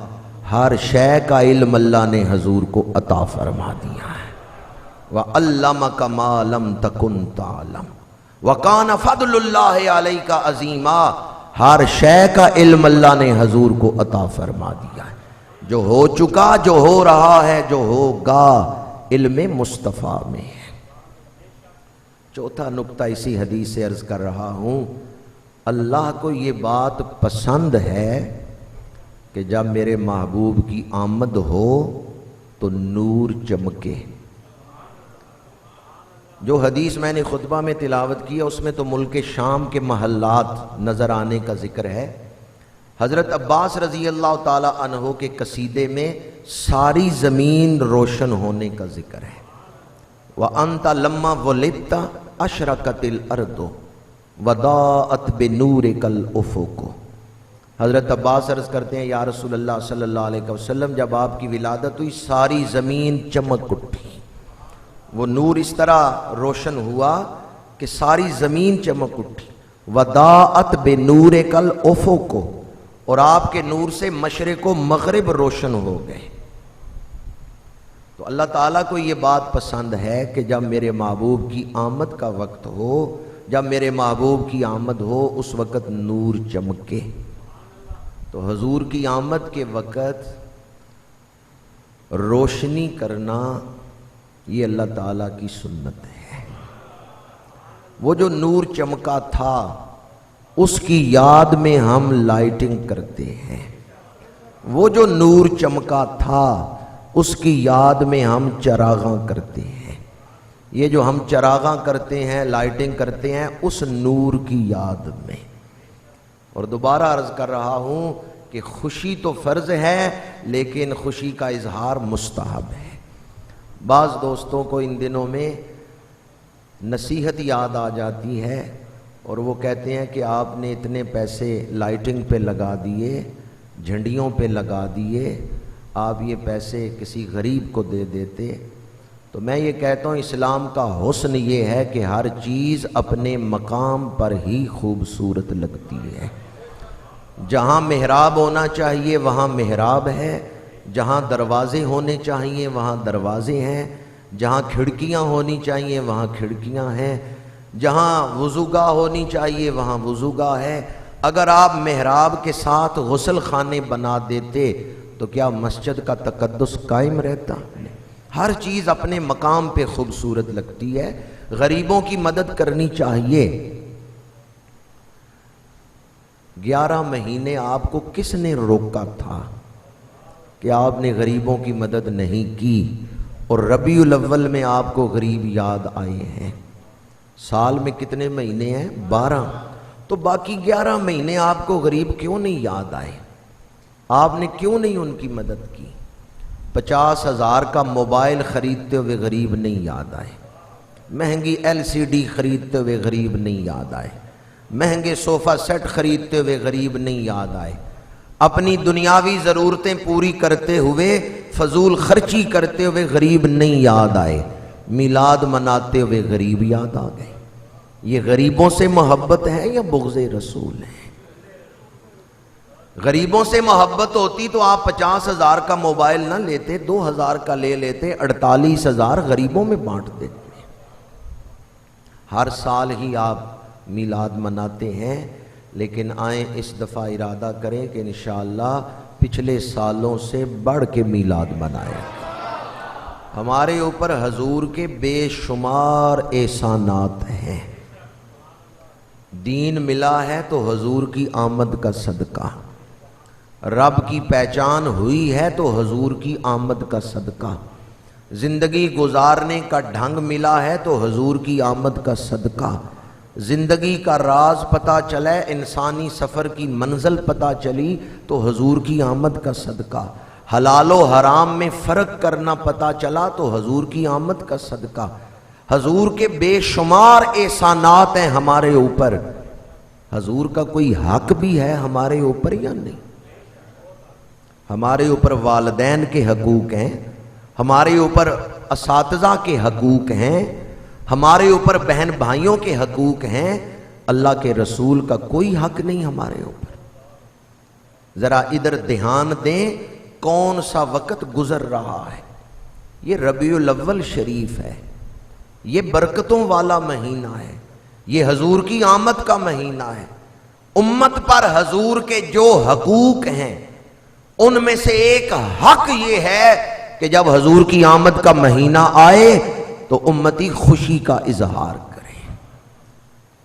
ہر شے کا علم اللہ نے حضور کو عطا فرما دیا ہے۔ وَعَلَّمَكَ مَا لَمْ تَكُنْ تَعْلَمْ وَكَانَ فَضْلُ اللَّهِ عَلَيْكَ عَظِيمًا، ہر شے کا علم اللہ نے حضور کو عطا فرما دیا ہے، جو ہو چکا، جو ہو رہا ہے، جو ہوگا، علم مصطفیٰ میں ہے۔ چوتھا نقطہ اسی حدیث سے عرض کر رہا ہوں، اللہ کو یہ بات پسند ہے کہ جب میرے محبوب کی آمد ہو تو نور چمکے۔ جو حدیث میں نے خطبہ میں تلاوت کی ہے اس میں تو ملک شام کے محلات نظر آنے کا ذکر ہے۔ حضرت عباس رضی اللہ تعالی عنہ کے قصیدے میں ساری زمین روشن ہونے کا ذکر ہے۔ وَأَنْتَ لَمَّا وُلِدْتَ أَشْرَقَتِ الْأَرْضُ وَضَاءَتْ بِنُورِكَ الْأُفُقُ۔ حضرت عباس عرض کرتے ہیں یا رسول اللہ صلی اللہ علیہ وسلم، جب آپ کی ولادت ہوئی ساری زمین چمک اٹھی، وہ نور اس طرح روشن ہوا کہ ساری زمین چمک اٹھی۔ وَضَاءَتْ بِنُورِكَ الْأُفُقُ، اور آپ کے نور سے مشرق و مغرب روشن ہو گئے۔ تو اللہ تعالیٰ کو یہ بات پسند ہے کہ جب میرے محبوب کی آمد کا وقت ہو، جب میرے محبوب کی آمد ہو اس وقت نور چمکے۔ تو حضور کی آمد کے وقت روشنی کرنا یہ اللہ تعالیٰ کی سنت ہے۔ وہ جو نور چمکا تھا اس کی یاد میں ہم لائٹنگ کرتے ہیں، وہ جو نور چمکا تھا اس کی یاد میں ہم چراغاں کرتے ہیں۔ یہ جو ہم چراغاں کرتے ہیں، لائٹنگ کرتے ہیں، اس نور کی یاد میں۔ اور دوبارہ عرض کر رہا ہوں کہ خوشی تو فرض ہے لیکن خوشی کا اظہار مستحب ہے۔ بعض دوستوں کو ان دنوں میں نصیحت یاد آ جاتی ہے اور وہ کہتے ہیں کہ آپ نے اتنے پیسے لائٹنگ پہ لگا دیے، جھنڈیوں پہ لگا دیے، آپ یہ پیسے کسی غریب کو دے دیتے تو میں یہ کہتا ہوں اسلام کا حسن یہ ہے کہ ہر چیز اپنے مقام پر ہی خوبصورت لگتی ہے۔ جہاں محراب ہونا چاہیے وہاں محراب ہے، جہاں دروازے ہونے چاہیے وہاں دروازے ہیں، جہاں کھڑکیاں ہونی چاہیے وہاں کھڑکیاں ہیں، جہاں وضوگاہ ہونی چاہیے وہاں وضوگاہ ہے۔ اگر آپ محراب کے ساتھ غسل خانے بنا دیتے تو کیا مسجد کا تقدس قائم رہتا؟ ہر چیز اپنے مقام پہ خوبصورت لگتی ہے۔ غریبوں کی مدد کرنی چاہیے۔ 11 مہینے آپ کو کس نے روکا تھا کہ آپ نے غریبوں کی مدد نہیں کی؟ اور ربیع الاول میں آپ کو غریب یاد آئے ہیں۔ سال میں کتنے مہینے ہیں؟ 12۔ تو باقی 11 مہینے آپ کو غریب کیوں نہیں یاد آئے؟ آپ نے کیوں نہیں ان کی مدد کی؟ 50,000 کا موبائل خریدتے ہوئے غریب نہیں یاد آئے، مہنگی LCD خریدتے ہوئے غریب نہیں یاد آئے، مہنگے صوفہ سیٹ خریدتے ہوئے غریب نہیں یاد آئے، اپنی دنیاوی ضرورتیں پوری کرتے ہوئے فضول خرچی کرتے ہوئے غریب نہیں یاد آئے، میلاد مناتے ہوئے غریب یاد آ گئے۔ یہ غریبوں سے محبت ہے یا بغض رسول ہے؟ غریبوں سے محبت ہوتی تو آپ 50,000 کا موبائل نہ لیتے، 2,000 کا لے لیتے، 48,000 غریبوں میں بانٹ دیتے۔ ہر سال ہی آپ میلاد مناتے ہیں، لیکن آئیں اس دفعہ ارادہ کریں کہ انشاءاللہ پچھلے سالوں سے بڑھ کے میلاد منائیں۔ ہمارے اوپر حضور کے بے شمار احسانات ہیں۔ دین ملا ہے تو حضور کی آمد کا صدقہ، رب کی پہچان ہوئی ہے تو حضور کی آمد کا صدقہ، زندگی گزارنے کا ڈھنگ ملا ہے تو حضور کی آمد کا صدقہ، زندگی کا راز پتہ چلا، انسانی سفر کی منزل پتہ چلی تو حضور کی آمد کا صدقہ، حلال و حرام میں فرق کرنا پتہ چلا تو حضور کی آمد کا صدقہ۔ حضور کے بے شمار احسانات ہیں ہمارے اوپر۔ حضور کا کوئی حق بھی ہے ہمارے اوپر یا نہیں؟ ہمارے اوپر والدین کے حقوق ہیں، ہمارے اوپر اساتذہ کے حقوق ہیں، ہمارے اوپر بہن بھائیوں کے حقوق ہیں۔ اللہ کے رسول کا کوئی حق نہیں ہمارے اوپر۔ ذرا ادھر دھیان دیں کون سا وقت گزر رہا ہے۔ یہ ربیع الاول شریف ہے، یہ برکتوں والا مہینہ ہے، یہ حضور کی آمد کا مہینہ ہے۔ امت پر حضور کے جو حقوق ہیں ان میں سے ایک حق یہ ہے کہ جب حضور کی آمد کا مہینہ آئے تو امتی خوشی کا اظہار کرے،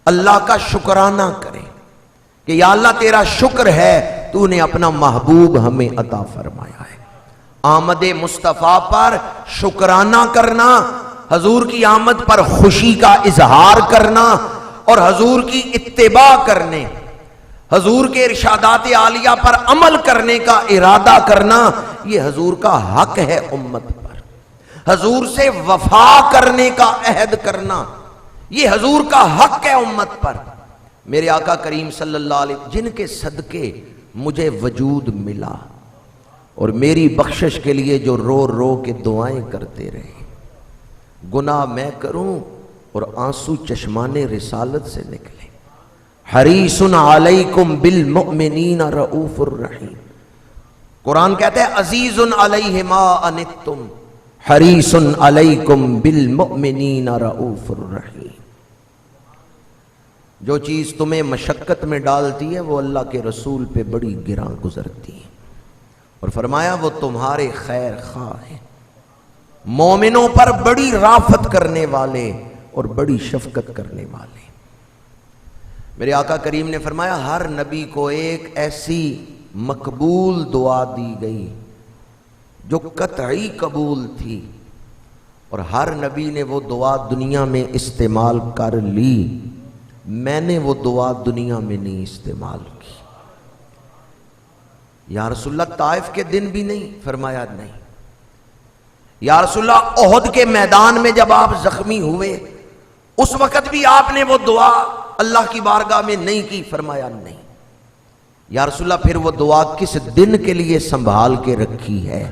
اللہ کا شکرانہ کرے کہ یا اللہ تیرا شکر ہے تو نے اپنا محبوب ہمیں عطا فرمایا ہے۔ آمد مصطفیٰ پر شکرانہ کرنا، حضور کی آمد پر خوشی کا اظہار کرنا اور حضور کی اتباع کرنے، حضور کے ارشادات عالیہ پر عمل کرنے کا ارادہ کرنا، یہ حضور کا حق ہے امت پر۔ حضور سے وفا کرنے کا عہد کرنا، یہ حضور کا حق ہے امت پر۔ میرے آقا کریم صلی اللہ علیہ وسلم جن کے صدقے مجھے وجود ملا اور میری بخشش کے لیے جو رو رو کے دعائیں کرتے رہے، گناہ میں کروں اور آنسو چشمان رسالت سے نکلے۔ حریص علیکم بالمؤمنین رؤوف الرحیم، قرآن کہتا ہے عزیز علیہ ما عنتم حریص علیکم بالمؤمنین رؤوف الرحیم۔ جو چیز تمہیں مشقت میں ڈالتی ہے وہ اللہ کے رسول پہ بڑی گراں گزرتی ہے، اور فرمایا وہ تمہارے خیر خواہ ہیں، مومنوں پر بڑی رافت کرنے والے اور بڑی شفقت کرنے والے۔ میرے آقا کریم نے فرمایا ہر نبی کو ایک ایسی مقبول دعا دی گئی جو قطعی قبول تھی، اور ہر نبی نے وہ دعا دنیا میں استعمال کر لی، میں نے وہ دعا دنیا میں نہیں استعمال کی۔ یا رسول اللہ طائف کے دن بھی نہیں؟ فرمایا نہیں۔ یا رسول اللہ احد کے میدان میں جب آپ زخمی ہوئے اس وقت بھی آپ نے وہ دعا اللہ کی بارگاہ میں نہیں کی؟ فرمایا نہیں۔ یا رسول اللہ پھر وہ دعا کس دن کے لیے سنبھال کے رکھی ہے؟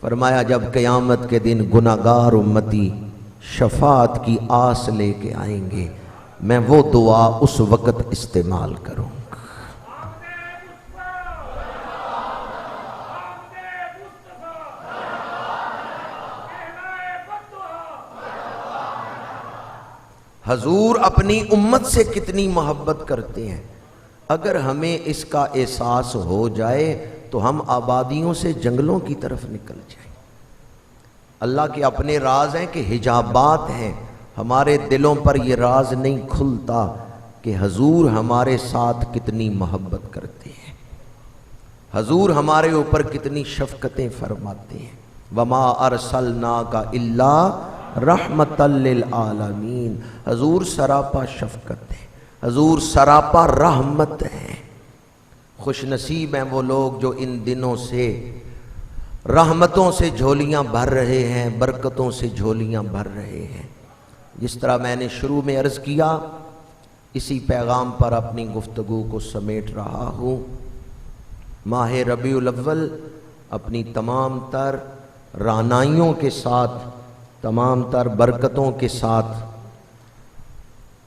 فرمایا جب قیامت کے دن گناہگار امتی شفاعت کی آس لے کے آئیں گے، میں وہ دعا اس وقت استعمال کروں گا۔ حضور اپنی امت سے کتنی محبت کرتے ہیں، اگر ہمیں اس کا احساس ہو جائے تو ہم آبادیوں سے جنگلوں کی طرف نکل جائیں۔ اللہ کے اپنے راز ہیں کہ حجابات ہیں، ہمارے دلوں پر یہ راز نہیں کھلتا کہ حضور ہمارے ساتھ کتنی محبت کرتے ہیں، حضور ہمارے اوپر کتنی شفقتیں فرماتے ہیں۔ وما ارسلناک الا رحمۃ للعالمین، حضور سراپا شفقت ہے، حضور سراپا رحمت ہے۔ خوش نصیب ہیں وہ لوگ جو ان دنوں سے رحمتوں سے جھولیاں بھر رہے ہیں، برکتوں سے جھولیاں بھر رہے ہیں۔ جس طرح میں نے شروع میں عرض کیا، اسی پیغام پر اپنی گفتگو کو سمیٹ رہا ہوں۔ ماہ ربیع الاول اپنی تمام تر رعنائیوں کے ساتھ، تمام تر برکتوں کے ساتھ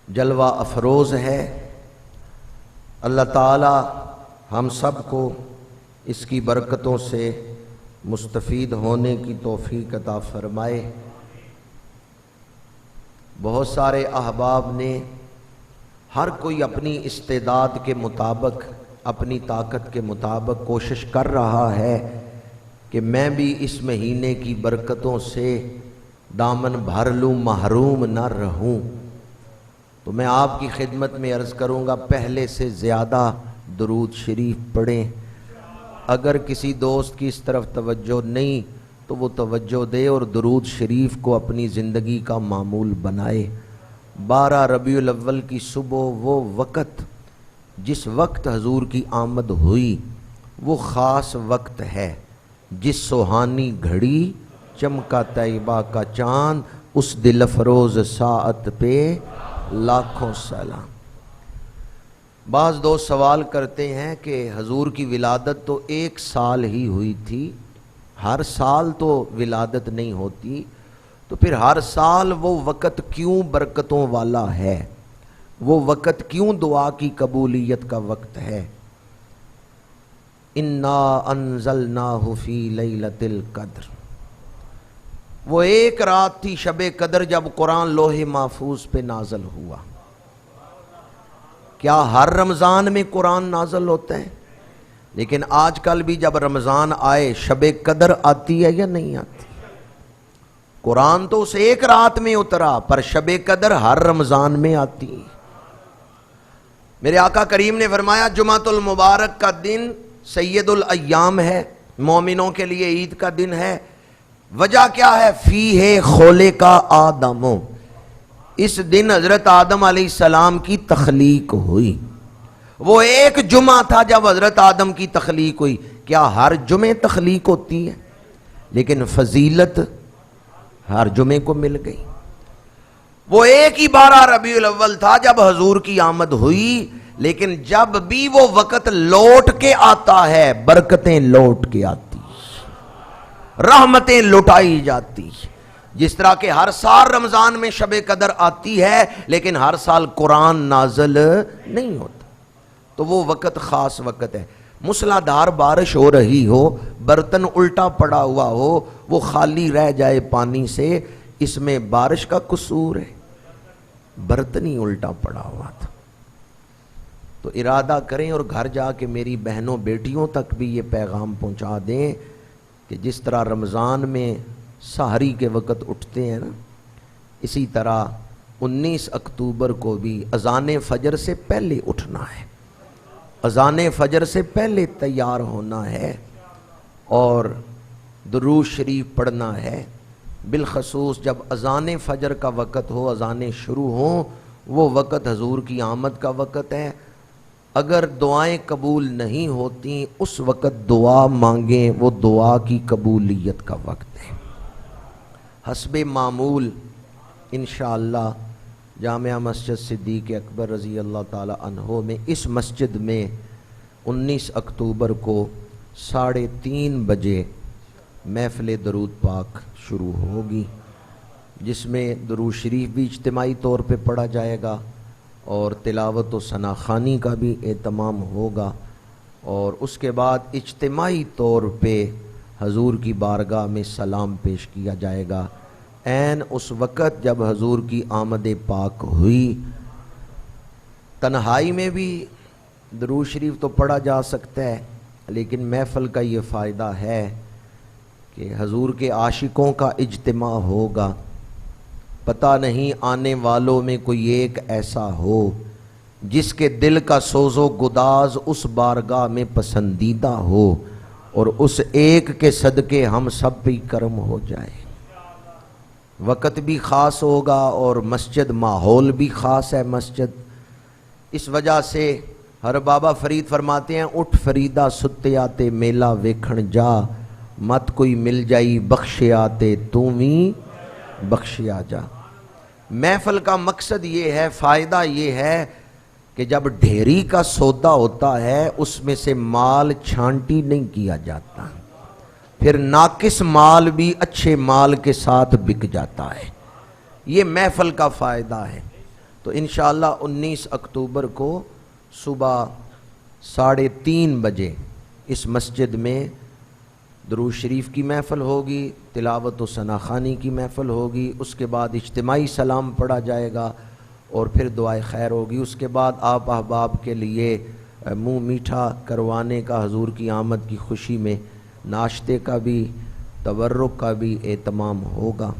جلوہ افروز ہے۔ اللہ تعالی ہم سب کو اس کی برکتوں سے مستفید ہونے کی توفیق عطا فرمائے۔ بہت سارے احباب نے، ہر کوئی اپنی استعداد کے مطابق، اپنی طاقت کے مطابق کوشش کر رہا ہے کہ میں بھی اس مہینے کی برکتوں سے دامن بھر لوں، محروم نہ رہوں۔ تو میں آپ کی خدمت میں عرض کروں گا، پہلے سے زیادہ درود شریف پڑھیں۔ اگر کسی دوست کی اس طرف توجہ نہیں تو وہ توجہ دے اور درود شریف کو اپنی زندگی کا معمول بنائے۔ 12 ربیع الاول کی صبح وہ وقت، جس وقت حضور کی آمد ہوئی، وہ خاص وقت ہے۔ جس سہانی گھڑی چمکا طیبہ کا چاند، اس دل افروز ساعت پہ لاکھوں سلام۔ بعض دوست سوال کرتے ہیں کہ حضور کی ولادت تو 1 سال ہی ہوئی تھی، ہر سال تو ولادت نہیں ہوتی، تو پھر ہر سال وہ وقت کیوں برکتوں والا ہے، وہ وقت کیوں دعا کی قبولیت کا وقت ہے؟ انا انزلناہ فی لیلۃ القدر، وہ 1 رات تھی شب قدر جب قرآن لوح محفوظ پہ نازل ہوا۔ کیا ہر رمضان میں قرآن نازل ہوتا ہے؟ لیکن آج کل بھی جب رمضان آئے شب قدر آتی ہے یا نہیں آتی؟ قرآن تو اس 1 رات میں اترا، پر شب قدر ہر رمضان میں آتی ہے۔ میرے آقا کریم نے فرمایا جمعۃ المبارک کا دن سید الایام ہے، مومنوں کے لیے عید کا دن ہے۔ وجہ کیا ہے؟ فیہ خلق آدم، اس دن حضرت آدم علیہ السلام کی تخلیق ہوئی۔ وہ 1 جمعہ تھا جب حضرت آدم کی تخلیق ہوئی۔ کیا ہر جمعے تخلیق ہوتی ہے؟ لیکن فضیلت ہر جمعے کو مل گئی۔ وہ 1 ہی 12 ربیع الاول تھا جب حضور کی آمد ہوئی، لیکن جب بھی وہ وقت لوٹ کے آتا ہے، برکتیں لوٹ کے آتی، رحمتیں لٹائی جاتی۔ جس طرح کہ ہر سال رمضان میں شب قدر آتی ہے، لیکن ہر سال قرآن نازل نہیں ہوتا، تو وہ وقت خاص وقت ہے۔ موسلادھار بارش ہو رہی ہو، برتن الٹا پڑا ہوا ہو، وہ خالی رہ جائے پانی سے، اس میں بارش کا قصور ہے؟ برتن ہی الٹا پڑا ہوا تھا۔ تو ارادہ کریں اور گھر جا کے میری بہنوں بیٹیوں تک بھی یہ پیغام پہنچا دیں کہ جس طرح رمضان میں سحری کے وقت اٹھتے ہیں نا، اسی طرح 19 اکتوبر کو بھی اذان فجر سے پہلے اٹھنا ہے، اذان فجر سے پہلے تیار ہونا ہے اور درود شریف پڑھنا ہے۔ بالخصوص جب اذان فجر کا وقت ہو، اذانیں شروع ہوں، وہ وقت حضور کی آمد کا وقت ہے۔ اگر دعائیں قبول نہیں ہوتی، اس وقت دعا مانگیں، وہ دعا کی قبولیت کا وقت ہے۔ حسب معمول انشاءاللہ جامعہ مسجد صدیق اکبر رضی اللہ تعالی عنہ میں، اس مسجد میں 19 اکتوبر کو 3:30 بجے محفل درود پاک شروع ہوگی، جس میں درود شریف بھی اجتماعی طور پہ پڑھا جائے گا اور تلاوت و ثناخوانی کا بھی اہتمام ہوگا، اور اس کے بعد اجتماعی طور پہ حضور کی بارگاہ میں سلام پیش کیا جائے گا۔ عین اس وقت جب حضور کی آمد پاک ہوئی، تنہائی میں بھی درود شریف تو پڑھا جا سکتا ہے، لیکن محفل کا یہ فائدہ ہے کہ حضور کے عاشقوں کا اجتماع ہوگا۔ پتہ نہیں آنے والوں میں کوئی ایک ایسا ہو جس کے دل کا سوز و گداز اس بارگاہ میں پسندیدہ ہو، اور اس ایک کے صدقے ہم سب بھی کرم ہو جائے۔ وقت بھی خاص ہوگا اور مسجد ماحول بھی خاص ہے مسجد، اس وجہ سے ہر بابا فرید فرماتے ہیں، اٹھ فریدا ستے آتے میلہ ویکھن جا، مت کوئی مل جائی بخشے آتے تو بھی بخشیا جا۔ محفل کا مقصد یہ ہے، فائدہ یہ ہے کہ جب ڈھیری کا سودا ہوتا ہے اس میں سے مال چھانٹی نہیں کیا جاتا، پھر ناقص مال بھی اچھے مال کے ساتھ بک جاتا ہے۔ یہ محفل کا فائدہ ہے۔ تو انشاءاللہ 19 اکتوبر کو صبح 3:30 بجے اس مسجد میں درود شریف کی محفل ہوگی، تلاوت و ثناخوانی کی محفل ہوگی، اس کے بعد اجتماعی سلام پڑھا جائے گا اور پھر دعائے خیر ہوگی۔ اس کے بعد آپ احباب کے لیے منہ میٹھا کروانے کا، حضور کی آمد کی خوشی میں ناشتے کا بھی، تورک کا بھی اہتمام ہوگا۔